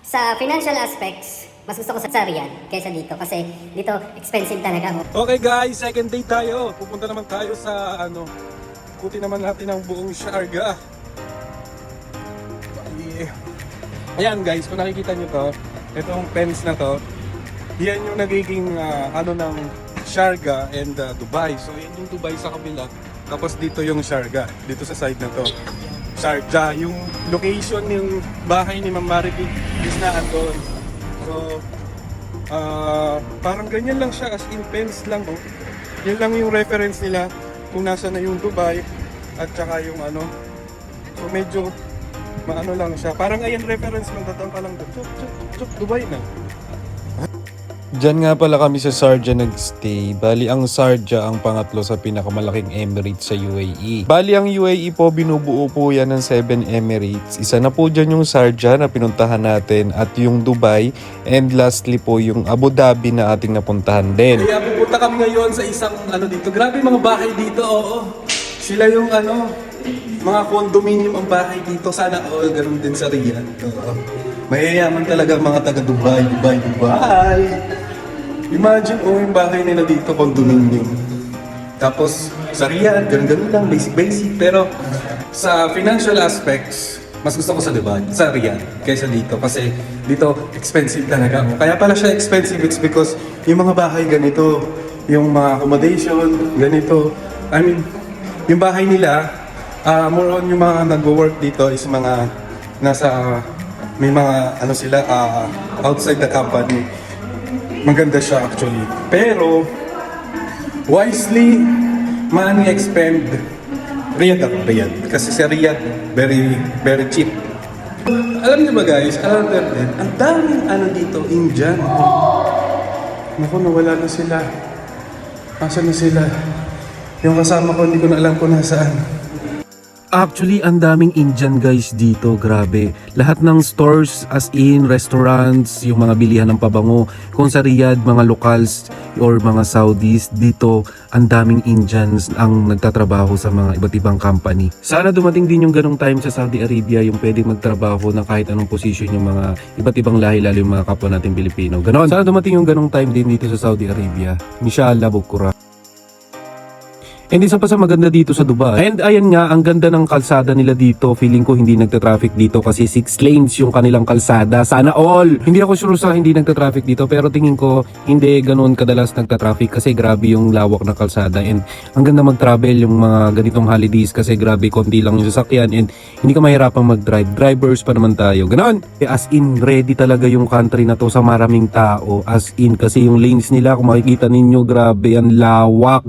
Sa financial aspects, mas gusto ko sa Riyadh kaysa dito kasi dito expensive talaga. Okay guys, second day tayo. Pupunta naman tayo sa ikutin naman natin ang buong Sharjah. Ayan guys, kung nakikita nyo to, itong fence na to, yan yung nagiging ng Sharjah and Dubai. So yan yung Dubai sa kabila, tapos dito yung Sharjah, dito sa side na to. Sharjah, yung location yung bahay ni Ma'am Maribel is na andon. So parang ganyan lang siya, as in fence lang. Oh. Yun lang yung reference nila kung nasa na yung Dubai at saka yung so medyo maano lang siya. Parang ayan reference, magdadang ka lang doon. Dubai na. Diyan nga pala kami sa Sharjah nagstay. Bali ang Sharjah ang pangatlo sa pinakamalaking Emirates sa UAE. Bali ang UAE po binubuo po yan ng 7 Emirates. Isa na po dyan yung Sharjah na pinuntahan natin at yung Dubai, and lastly po yung Abu Dhabi na ating napuntahan din. Kaya pupunta kami ngayon sa isang dito. Grabe mga bahay dito, oo. Sila yung mga condominium ang bahay dito. Sana all ganun din sa Riyadh. Oo. Mayayaman talaga ang mga taga Dubai. Imagine yung bahay nila dito, condominium. Tapos sa Riyadh, ganun lang, basic. Pero sa financial aspects, mas gusto ko sa Dubai, sa Riyadh, kaysa dito. Kasi dito, expensive talaga. Kaya pala siya expensive, it's because yung mga bahay ganito, yung mga accommodation, ganito. I mean, yung bahay nila, more on yung mga nag-work dito is mga nasa, may mga sila outside the company. Maganda siya actually. Pero wisely money expend Riyadh. Kasi sa Riyadh very cheap. Alam niyo ba guys, another din, ang daming dito, Indian. Naku, nawala na sila. Nasaan na sila? Yung kasama ko, hindi ko na alam kung nasaan. Actually, ang daming Indian guys dito, grabe. Lahat ng stores, as in restaurants, yung mga bilihan ng pabango. Kung sa Riyadh, mga locals or mga Saudis, dito ang daming Indians ang nagtatrabaho sa mga iba't ibang company. Sana dumating din yung ganong time sa Saudi Arabia, yung pwedeng magtrabaho na kahit anong position yung mga iba't ibang lahi, lalo yung mga kapwa nating Pilipino. Ganon. Sana dumating yung ganong time din dito sa Saudi Arabia. Inshallah, bukura. And isa pa sa maganda dito sa Dubai. And ayan nga, ang ganda ng kalsada nila dito. Feeling ko hindi nagta-traffic dito kasi 6 lanes yung kanilang kalsada. Sana all! Hindi ako sure sa hindi nagta-traffic dito, pero tingin ko hindi ganoon kadalas nagta-traffic kasi grabe yung lawak ng kalsada. And ang ganda mag-travel yung mga ganitong holidays kasi grabe konti lang yung sasakyan and hindi ka mahirapang mag-drive. Drivers pa naman tayo. Ganon! As in, ready talaga yung country na to sa maraming tao. As in, kasi yung lanes nila, kung makikita ninyo, grabe, ang lawak.